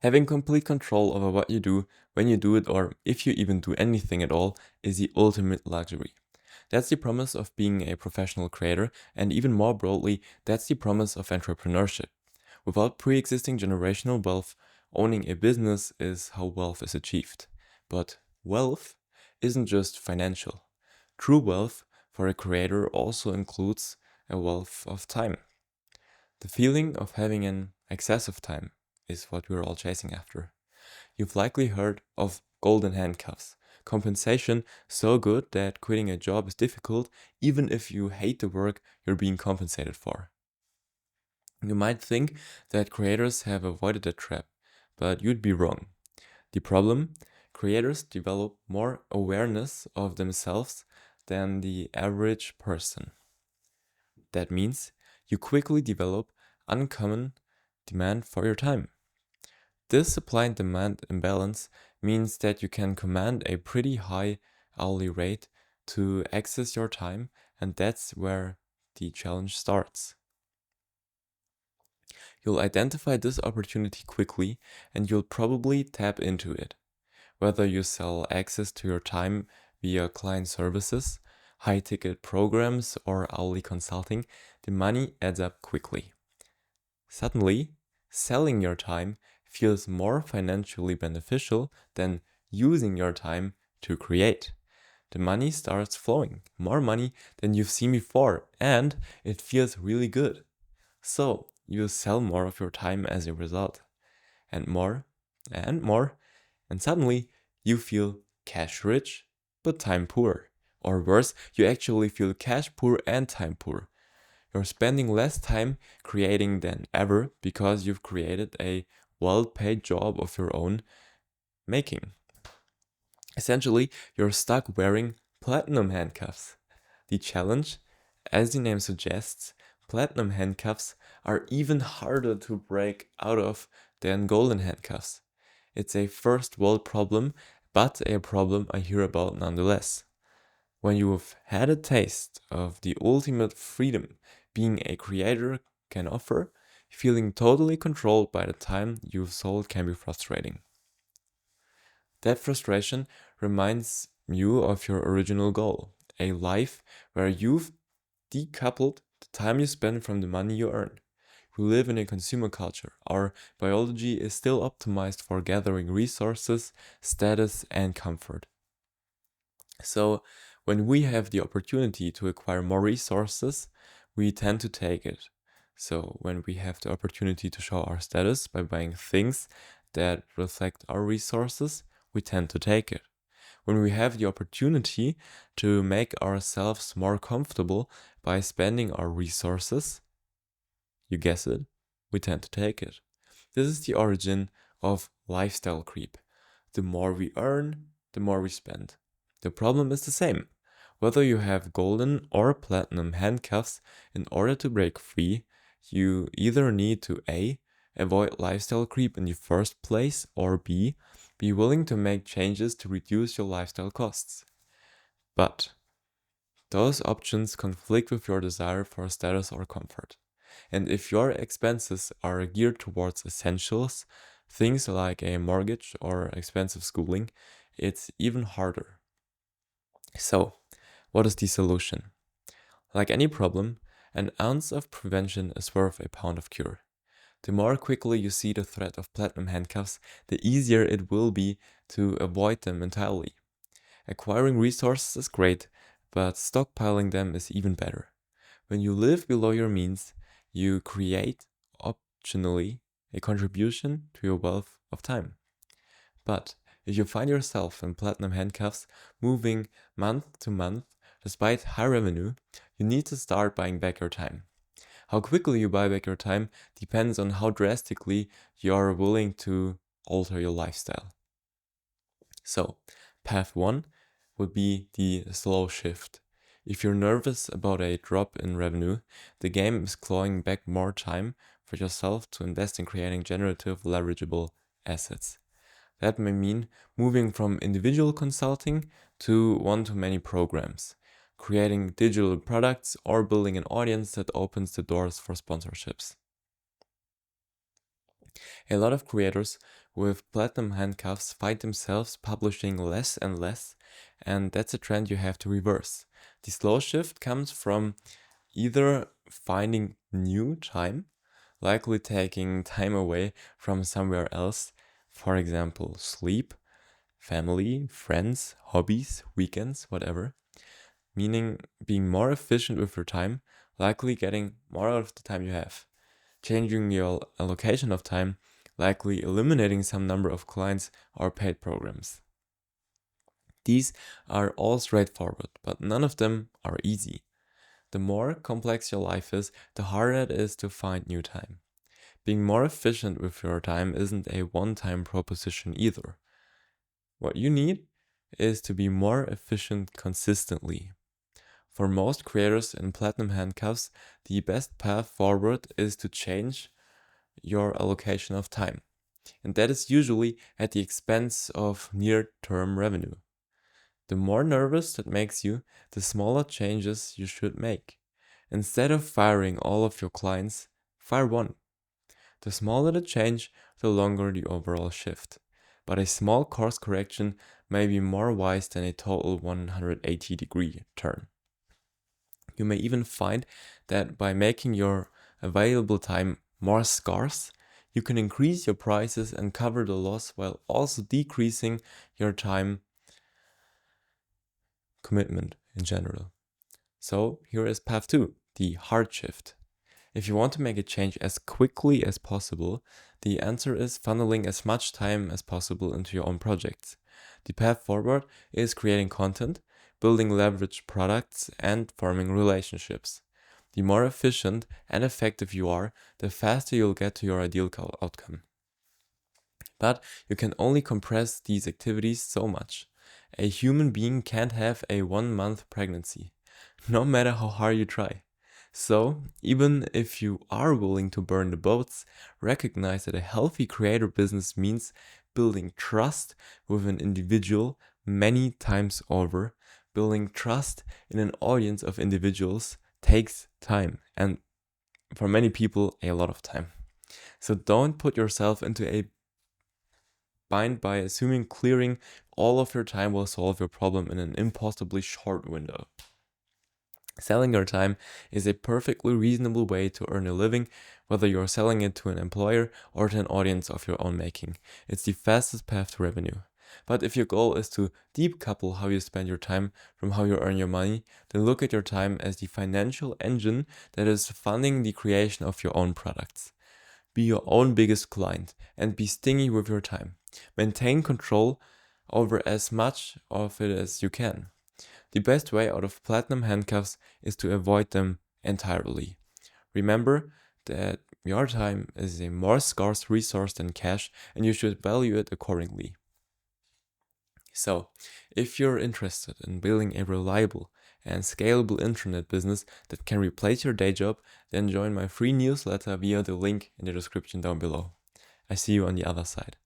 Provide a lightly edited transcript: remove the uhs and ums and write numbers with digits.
Having complete control over what you do, when you do it, or if you even do anything at all, is the ultimate luxury. That's the promise of being a professional creator, and even more broadly, that's the promise of entrepreneurship. Without pre existing generational wealth, owning a business is how wealth is achieved. But wealth isn't just financial. True wealth for a creator also includes a wealth of time. The feeling of having an excess of time is what we're all chasing after. You've likely heard of golden handcuffs. Compensation so good that quitting a job is difficult even if you hate the work you're being compensated for. You might think that creators have avoided that trap, but you'd be wrong. The problem? Creators develop more awareness of themselves than the average person. That means you quickly develop uncommon demand for your time. This supply and demand imbalance means that you can command a pretty high hourly rate to access your time, and that's where the challenge starts. You'll identify this opportunity quickly and you'll probably tap into it. Whether you sell access to your time via client services, high ticket programs, or hourly consulting, the money adds up quickly. Suddenly, selling your time feels more financially beneficial than using your time to create. The money starts flowing, more money than you've seen before, and it feels really good. So, you sell more of your time as a result, and more, and more, and suddenly you feel cash rich but time poor. Or worse, you actually feel cash poor and time poor. You're spending less time creating than ever because you've created a well paid job of your own making. Essentially, you're stuck wearing platinum handcuffs. The challenge, as the name suggests, platinum handcuffs are even harder to break out of than golden handcuffs. It's a first world problem, but a problem I hear about nonetheless. When you've had a taste of the ultimate freedom being a creator can offer, feeling totally controlled by the time you've sold can be frustrating. That frustration reminds you of your original goal, a life where you've decoupled the time you spend from the money you earn. We live in a consumer culture. Our biology is still optimized for gathering resources, status, and comfort. So, when we have the opportunity to acquire more resources, we tend to take it. So, when we have the opportunity to show our status by buying things that reflect our resources, we tend to take it. When we have the opportunity to make ourselves more comfortable by spending our resources, you guess it, we tend to take it. This is the origin of lifestyle creep. The more we earn, the more we spend. The problem is the same. Whether you have golden or platinum handcuffs, in order to break free, you either need to A. Avoid lifestyle creep in the first place, or B. Be willing to make changes to reduce your lifestyle costs. But those options conflict with your desire for status or comfort. And if your expenses are geared towards essentials, things like a mortgage or expensive schooling, it's even harder. So, what is the solution? Like any problem, an ounce of prevention is worth a pound of cure. The more quickly you see the threat of platinum handcuffs, the easier it will be to avoid them entirely. Acquiring resources is great, but stockpiling them is even better. When you live below your means, you create, optionally, a contribution to your wealth of time. But if you find yourself in platinum handcuffs, moving month to month, despite high revenue, you need to start buying back your time. How quickly you buy back your time depends on how drastically you're willing to alter your lifestyle. So, path 1 would be the slow shift. If you're nervous about a drop in revenue, the game is clawing back more time for yourself to invest in creating generative, leverageable assets. That may mean moving from individual consulting to one-to-many programs, creating digital products, or building an audience that opens the doors for sponsorships. A lot of creators with platinum handcuffs find themselves publishing less and less, and that's a trend you have to reverse. The slow shift comes from either finding new time, likely taking time away from somewhere else, for example, sleep, family, friends, hobbies, weekends, whatever, meaning being more efficient with your time, likely getting more out of the time you have, changing your allocation of time, likely eliminating some number of clients or paid programs. These are all straightforward, but none of them are easy. The more complex your life is, the harder it is to find new time. Being more efficient with your time isn't a one-time proposition either. What you need is to be more efficient consistently. For most creators in platinum handcuffs, the best path forward is to change your allocation of time. And that is usually at the expense of near-term revenue. The more nervous that makes you, the smaller changes you should make. Instead of firing all of your clients, fire one. The smaller the change, the longer the overall shift. But a small course correction may be more wise than a total 180-degree turn. You may even find that by making your available time more scarce, you can increase your prices and cover the loss while also decreasing your time commitment in general. So here is path 2, the hard shift. If you want to make a change as quickly as possible, the answer is funneling as much time as possible into your own projects. The path forward is creating content, building leveraged products, and forming relationships. The more efficient and effective you are, the faster you'll get to your ideal outcome. But you can only compress these activities so much. A human being can't have a 1-month pregnancy, no matter how hard you try. So, even if you are willing to burn the boats, recognize that a healthy creator business means building trust with an individual many times over. Building trust in an audience of individuals takes time, and for many people, a lot of time. So don't put yourself into a bind by assuming clearing all of your time will solve your problem in an impossibly short window. Selling your time is a perfectly reasonable way to earn a living, whether you're selling it to an employer or to an audience of your own making. It's the fastest path to revenue. But if your goal is to decouple how you spend your time from how you earn your money, then look at your time as the financial engine that is funding the creation of your own products. Be your own biggest client and be stingy with your time. Maintain control over as much of it as you can. The best way out of platinum handcuffs is to avoid them entirely. Remember that your time is a more scarce resource than cash, and you should value it accordingly. So, if you're interested in building a reliable and scalable internet business that can replace your day job, then join my free newsletter via the link in the description down below. I see you on the other side.